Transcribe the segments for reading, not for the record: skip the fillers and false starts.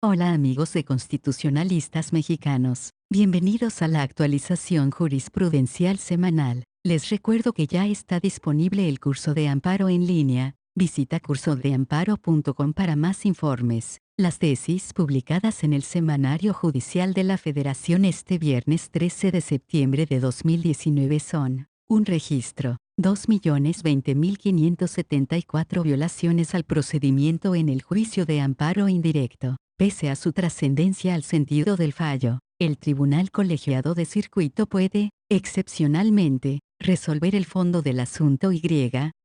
Hola amigos de constitucionalistas mexicanos, bienvenidos a la actualización jurisprudencial semanal. Les recuerdo que ya está disponible el curso de amparo en línea. Visita cursodeamparo.com para más informes. Las tesis publicadas en el Semanario Judicial de la Federación este viernes 13 de septiembre de 2019 son: un registro, 2.020.574 violaciones al procedimiento en el juicio de amparo indirecto. Pese a su trascendencia al sentido del fallo, el Tribunal Colegiado de Circuito puede, excepcionalmente, resolver el fondo del asunto y,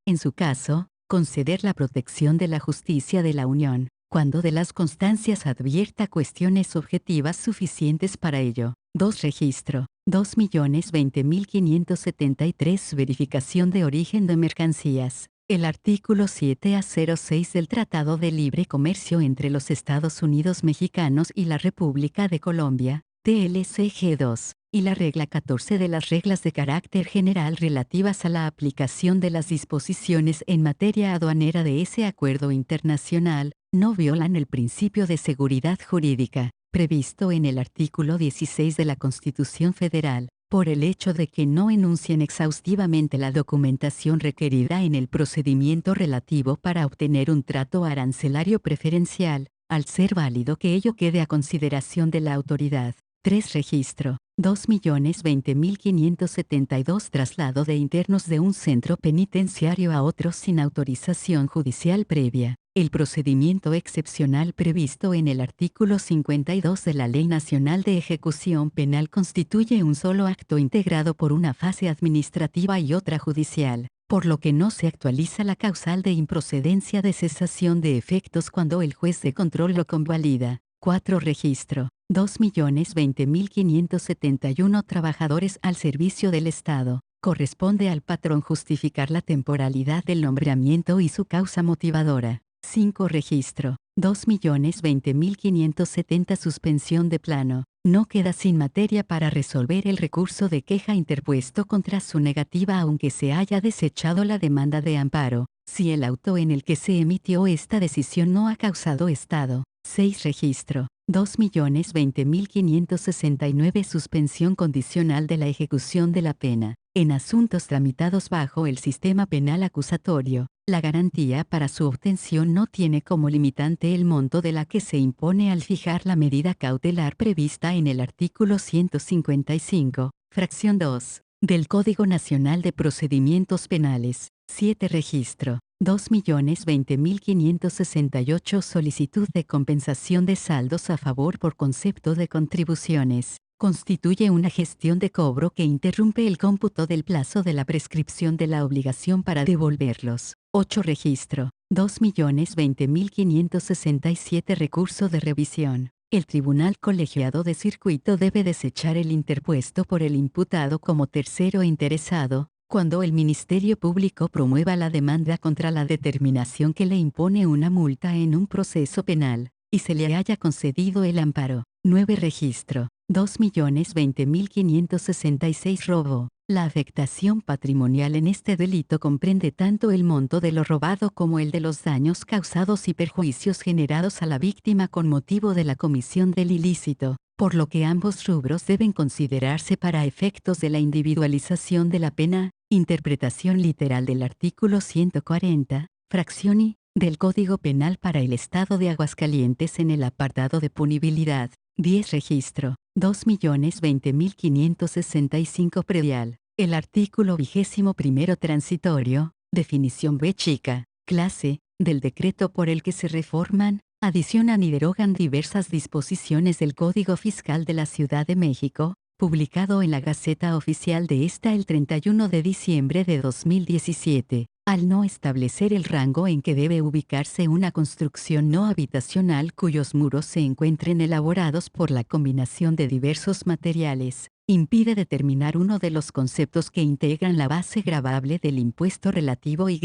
en su caso, conceder la protección de la justicia de la Unión, cuando de las constancias advierta cuestiones objetivas suficientes para ello. 2. Registro. 2.020.573 Verificación de origen de mercancías. El artículo 7A06 del Tratado de Libre Comercio entre los Estados Unidos mexicanos y la República de Colombia, TLCG2, y la regla 14 de las reglas de carácter general relativas a la aplicación de las disposiciones en materia aduanera de ese acuerdo internacional, no violan el principio de seguridad jurídica, previsto en el artículo 16 de la Constitución Federal, por el hecho de que no enuncien exhaustivamente la documentación requerida en el procedimiento relativo para obtener un trato arancelario preferencial, al ser válido que ello quede a consideración de la autoridad. 3. Registro. 2.020.572 Traslado de internos de un centro penitenciario a otro sin autorización judicial previa. El procedimiento excepcional previsto en el artículo 52 de la Ley Nacional de Ejecución Penal constituye un solo acto integrado por una fase administrativa y otra judicial, por lo que no se actualiza la causal de improcedencia de cesación de efectos cuando el juez de control lo convalida. 4. Registro. 2.020.571 Trabajadores al servicio del Estado. Corresponde al patrón justificar la temporalidad del nombramiento y su causa motivadora. 5. Registro. 2.020.570 Suspensión de plano. No queda sin materia para resolver el recurso de queja interpuesto contra su negativa aunque se haya desechado la demanda de amparo, si el auto en el que se emitió esta decisión no ha causado estado. 6. Registro. 2.020.569 Suspensión condicional de la ejecución de la pena. En asuntos tramitados bajo el sistema penal acusatorio, la garantía para su obtención no tiene como limitante el monto de la que se impone al fijar la medida cautelar prevista en el artículo 155, fracción 2, del Código Nacional de Procedimientos Penales. 7. Registro. 2.020.568 Solicitud de compensación de saldos a favor por concepto de contribuciones. Constituye una gestión de cobro que interrumpe el cómputo del plazo de la prescripción de la obligación para devolverlos. 8. Registro. 2.020.567 Recurso de revisión. El Tribunal Colegiado de Circuito debe desechar el interpuesto por el imputado como tercero interesado, cuando el Ministerio Público promueva la demanda contra la determinación que le impone una multa en un proceso penal, y se le haya concedido el amparo. 9. Registro. 2.020.566 Robo. La afectación patrimonial en este delito comprende tanto el monto de lo robado como el de los daños causados y perjuicios generados a la víctima con motivo de la comisión del ilícito, por lo que ambos rubros deben considerarse para efectos de la individualización de la pena. Interpretación literal del artículo 140, fracción I, del Código Penal para el Estado de Aguascalientes en el apartado de punibilidad. 10. Registro. 2.020.565 Predial. El artículo 21 transitorio, definición B chica, clase, del decreto por el que se reforman, adicionan y derogan diversas disposiciones del Código Fiscal de la Ciudad de México, publicado en la Gaceta Oficial de esta el 31 de diciembre de 2017, al no establecer el rango en que debe ubicarse una construcción no habitacional cuyos muros se encuentren elaborados por la combinación de diversos materiales, impide determinar uno de los conceptos que integran la base gravable del impuesto relativo y,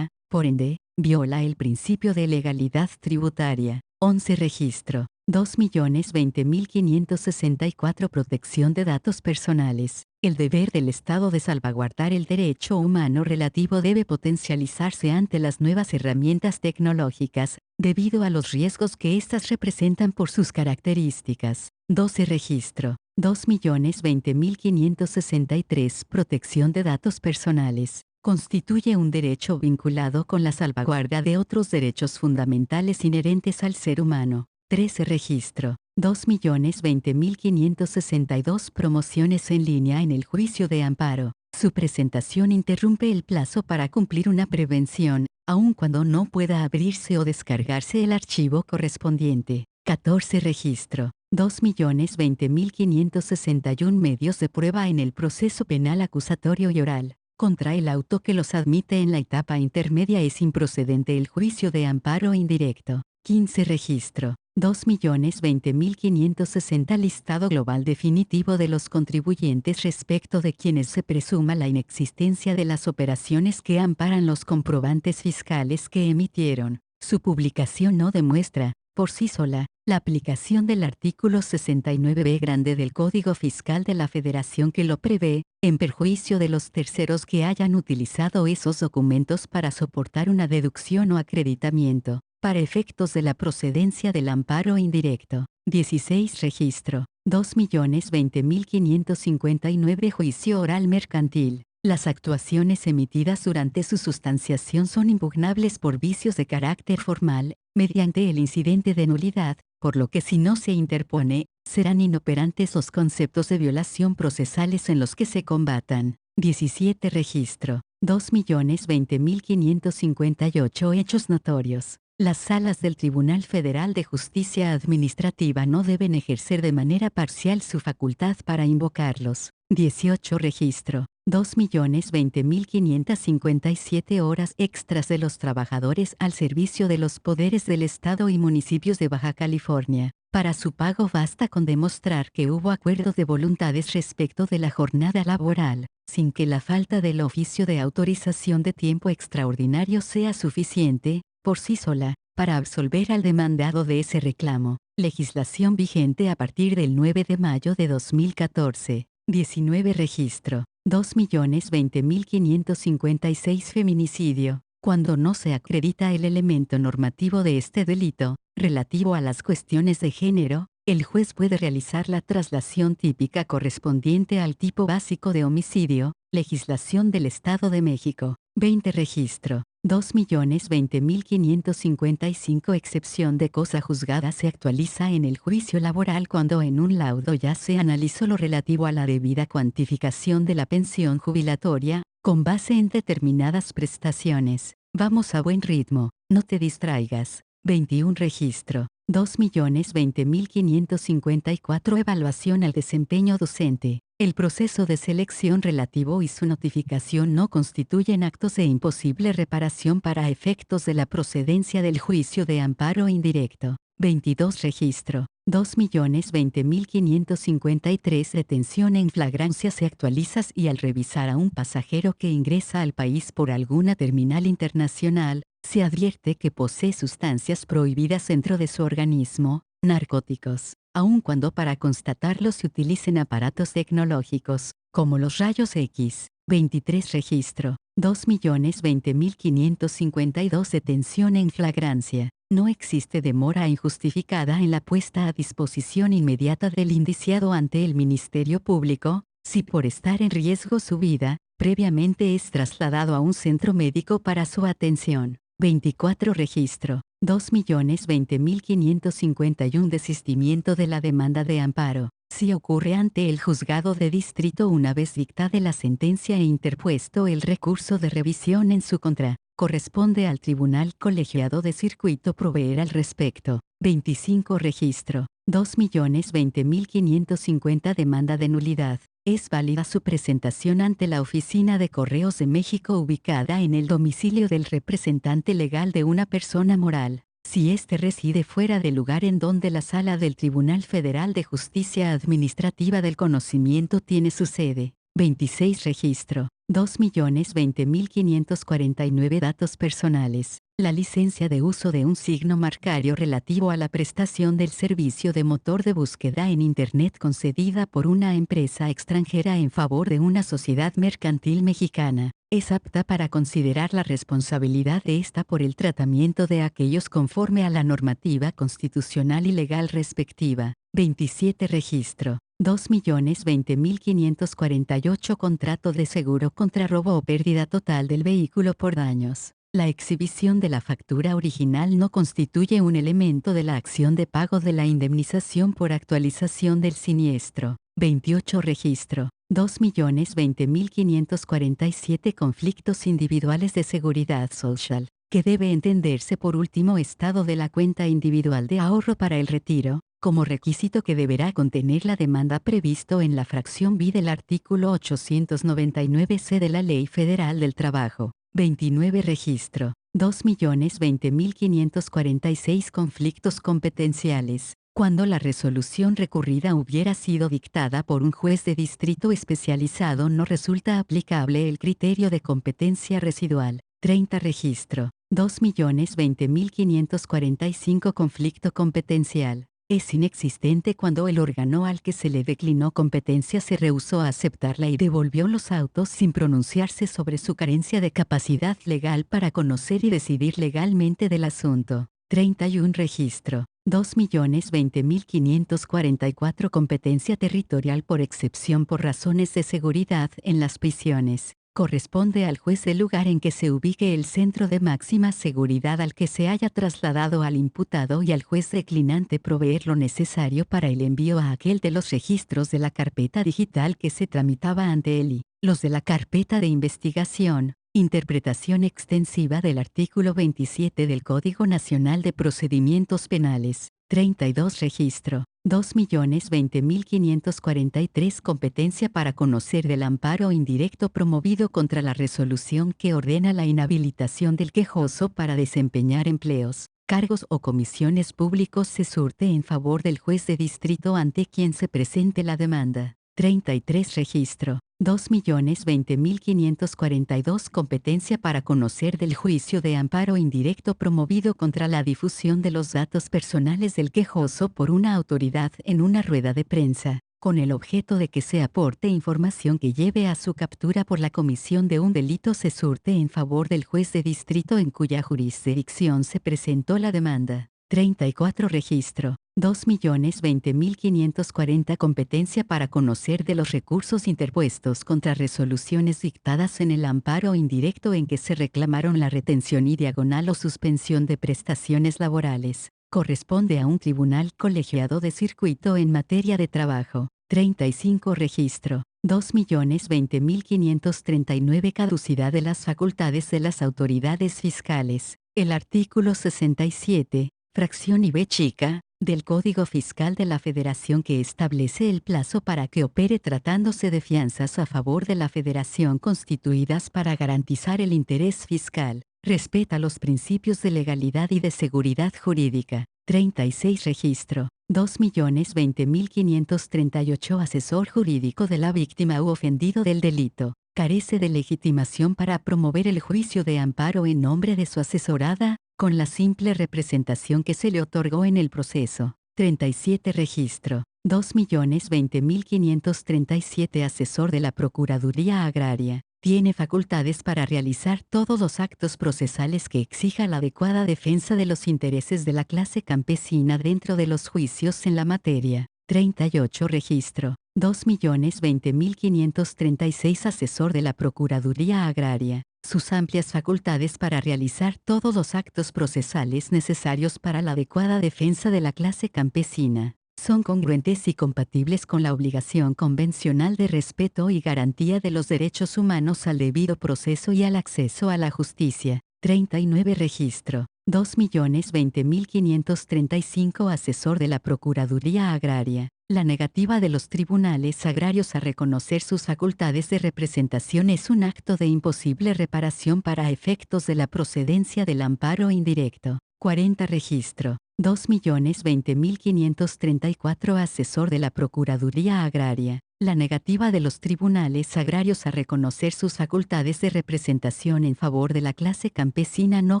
por ende, viola el principio de legalidad tributaria. 11. Registro. 2.020.564 Protección de datos personales. El deber del Estado de salvaguardar el derecho humano relativo debe potencializarse ante las nuevas herramientas tecnológicas, debido a los riesgos que éstas representan por sus características. 12. Registro. 2.020.563. Protección de datos personales. Constituye un derecho vinculado con la salvaguarda de otros derechos fundamentales inherentes al ser humano. 13. Registro. 2.020.562. Promociones en línea en el juicio de amparo. Su presentación interrumpe el plazo para cumplir una prevención, aun cuando no pueda abrirse o descargarse el archivo correspondiente. 14. Registro. 2.020.561. Medios de prueba en el proceso penal acusatorio y oral. Contra el auto que los admite en la etapa intermedia es improcedente el juicio de amparo indirecto. 15. Registro. 2.020.560. Listado global definitivo de los contribuyentes respecto de quienes se presuma la inexistencia de las operaciones que amparan los comprobantes fiscales que emitieron. Su publicación no demuestra, por sí sola, la aplicación del artículo 69b grande del Código Fiscal de la Federación que lo prevé, en perjuicio de los terceros que hayan utilizado esos documentos para soportar una deducción o acreditamiento, para efectos de la procedencia del amparo indirecto. 16. Registro. 2.020.559. Juicio oral mercantil. Las actuaciones emitidas durante su sustanciación son impugnables por vicios de carácter formal, mediante el incidente de nulidad, por lo que si no se interpone, serán inoperantes los conceptos de violación procesales en los que se combatan. 17. Registro. 2.020.558. Hechos notorios. Las salas del Tribunal Federal de Justicia Administrativa no deben ejercer de manera parcial su facultad para invocarlos. 18. Registro. 2.020.557 horas extras de los trabajadores al servicio de los poderes del Estado y municipios de Baja California. Para su pago basta con demostrar que hubo acuerdo de voluntades respecto de la jornada laboral, sin que la falta del oficio de autorización de tiempo extraordinario sea suficiente, por sí sola, para absolver al demandado de ese reclamo. Legislación vigente a partir del 9 de mayo de 2014. 19. Registro. 2.020.556. Feminicidio. Cuando no se acredita el elemento normativo de este delito, relativo a las cuestiones de género, el juez puede realizar la traslación típica correspondiente al tipo básico de homicidio, legislación del Estado de México. 20. Registro. 2.020.555. Excepción de cosa juzgada se actualiza en el juicio laboral cuando en un laudo ya se analizó lo relativo a la debida cuantificación de la pensión jubilatoria, con base en determinadas prestaciones. Vamos a buen ritmo, no te distraigas. 21. Registro. 2.020.554. Evaluación al desempeño docente. El proceso de selección relativo y su notificación no constituyen actos de imposible reparación para efectos de la procedencia del juicio de amparo indirecto. 22. Registro. 2.020.553. Detención en flagrancia se actualiza y al revisar a un pasajero que ingresa al país por alguna terminal internacional, se advierte que posee sustancias prohibidas dentro de su organismo, narcóticos, aun cuando para constatarlo se utilicen aparatos tecnológicos, como los rayos X. 23. Registro. 2.020.552. Detención en flagrancia. No existe demora injustificada en la puesta a disposición inmediata del indiciado ante el Ministerio Público, si por estar en riesgo su vida, previamente es trasladado a un centro médico para su atención. 24. Registro. 2.020.551. Desistimiento de la demanda de amparo. Si ocurre ante el juzgado de distrito una vez dictada la sentencia e interpuesto el recurso de revisión en su contra, corresponde al Tribunal Colegiado de Circuito proveer al respecto. 25. Registro. 2.020.550. Demanda de nulidad. Es válida su presentación ante la Oficina de Correos de México ubicada en el domicilio del representante legal de una persona moral, si éste reside fuera del lugar en donde la Sala del Tribunal Federal de Justicia Administrativa del Conocimiento tiene su sede. 26. Registro. 2.020.549 datos personales. La licencia de uso de un signo marcario relativo a la prestación del servicio de motor de búsqueda en Internet concedida por una empresa extranjera en favor de una sociedad mercantil mexicana, es apta para considerar la responsabilidad de ésta por el tratamiento de aquellos conforme a la normativa constitucional y legal respectiva. 27 Registro. 2.020.548 Contrato de seguro contra robo o pérdida total del vehículo por daños. La exhibición de la factura original no constituye un elemento de la acción de pago de la indemnización por actualización del siniestro. 28 Registro. 2.020.547 Conflictos individuales de seguridad social, que debe entenderse por último estado de la cuenta individual de ahorro para el retiro, como requisito que deberá contener la demanda previsto en la fracción B del artículo 899C de la Ley Federal del Trabajo. 29 Registro. 2.020.546 Conflictos competenciales. Cuando la resolución recurrida hubiera sido dictada por un juez de distrito especializado no resulta aplicable el criterio de competencia residual. 30 Registro. 2.020.545 Conflicto competencial. Es inexistente cuando el órgano al que se le declinó competencia se rehusó a aceptarla y devolvió los autos sin pronunciarse sobre su carencia de capacidad legal para conocer y decidir legalmente del asunto. 31 Registro. 2.020.544 Competencia territorial por excepción por razones de seguridad en las prisiones. Corresponde al juez del lugar en que se ubique el centro de máxima seguridad al que se haya trasladado al imputado y al juez declinante proveer lo necesario para el envío a aquel de los registros de la carpeta digital que se tramitaba ante él y los de la carpeta de investigación. Interpretación extensiva del artículo 27 del Código Nacional de Procedimientos Penales. 32 Registro. 2.020.543 Competencia para conocer del amparo indirecto promovido contra la resolución que ordena la inhabilitación del quejoso para desempeñar empleos, cargos o comisiones públicos se surte en favor del juez de distrito ante quien se presente la demanda. 33 Registro. 2.020.542 Competencia para conocer del juicio de amparo indirecto promovido contra la difusión de los datos personales del quejoso por una autoridad en una rueda de prensa, con el objeto de que se aporte información que lleve a su captura por la comisión de un delito se surte en favor del juez de distrito en cuya jurisdicción se presentó la demanda. 34 Registro. 2.020.540 Competencia para conocer de los recursos interpuestos contra resoluciones dictadas en el amparo indirecto en que se reclamaron la retención y diagonal o suspensión de prestaciones laborales. Corresponde a un tribunal colegiado de circuito en materia de trabajo. 35 Registro. 2.020.539 Caducidad de las facultades de las autoridades fiscales. El artículo 67, fracción IB chica, del Código Fiscal de la Federación que establece el plazo para que opere tratándose de fianzas a favor de la Federación constituidas para garantizar el interés fiscal, respeta los principios de legalidad y de seguridad jurídica. 36 Registro. 2.020.538 Asesor jurídico de la víctima u ofendido del delito. Carece de legitimación para promover el juicio de amparo en nombre de su asesorada, con la simple representación que se le otorgó en el proceso. 37 Registro. 2.020.537 Asesor de la Procuraduría Agraria. Tiene facultades para realizar todos los actos procesales que exija la adecuada defensa de los intereses de la clase campesina dentro de los juicios en la materia. 38 Registro. 2.020.536 Asesor de la Procuraduría Agraria. Sus amplias facultades para realizar todos los actos procesales necesarios para la adecuada defensa de la clase campesina son congruentes y compatibles con la obligación convencional de respeto y garantía de los derechos humanos al debido proceso y al acceso a la justicia. 39 Registro. 2.020.535 Asesor de la Procuraduría Agraria. La negativa de los tribunales agrarios a reconocer sus facultades de representación es un acto de imposible reparación para efectos de la procedencia del amparo indirecto. 40 Registro. 2.020.534 Asesor de la Procuraduría Agraria. La negativa de los tribunales agrarios a reconocer sus facultades de representación en favor de la clase campesina no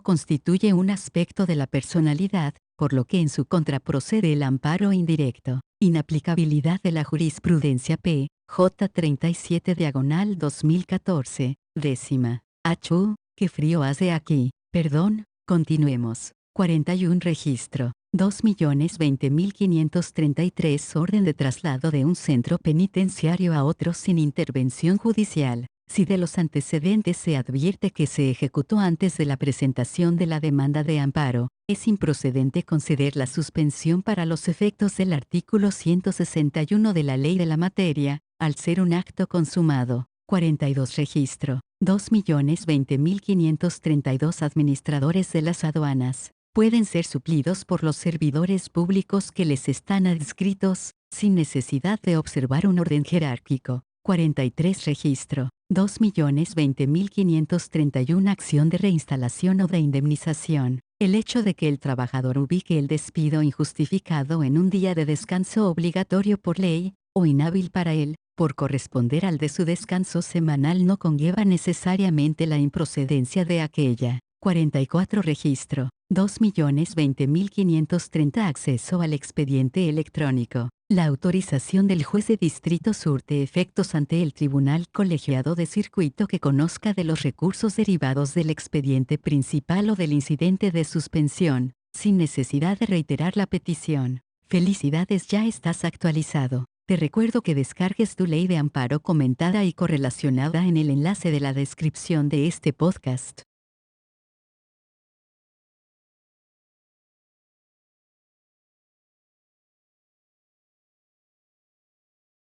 constituye un aspecto de la personalidad, por lo que en su contra procede el amparo indirecto. Inaplicabilidad de la jurisprudencia P. J. 37 diagonal 2014, décima. Achú, qué frío hace aquí. Perdón, continuemos. 41 registro. 2.020.533 orden de traslado de un centro penitenciario a otro sin intervención judicial. Si de los antecedentes se advierte que se ejecutó antes de la presentación de la demanda de amparo, es improcedente conceder la suspensión para los efectos del artículo 161 de la ley de la materia, al ser un acto consumado. 42 registro. 2.020.532 administradores de las aduanas pueden ser suplidos por los servidores públicos que les están adscritos, sin necesidad de observar un orden jerárquico. 43 registro. 2.020.531 acción de reinstalación o de indemnización. El hecho de que el trabajador ubique el despido injustificado en un día de descanso obligatorio por ley, o inhábil para él, por corresponder al de su descanso semanal no conlleva necesariamente la improcedencia de aquella. 44 registro. 2.020.530 acceso al expediente electrónico. La autorización del juez de distrito surte efectos ante el tribunal colegiado de circuito que conozca de los recursos derivados del expediente principal o del incidente de suspensión, sin necesidad de reiterar la petición. Felicidades, ya estás actualizado. Te recuerdo que descargues tu ley de amparo comentada y correlacionada en el enlace de la descripción de este podcast.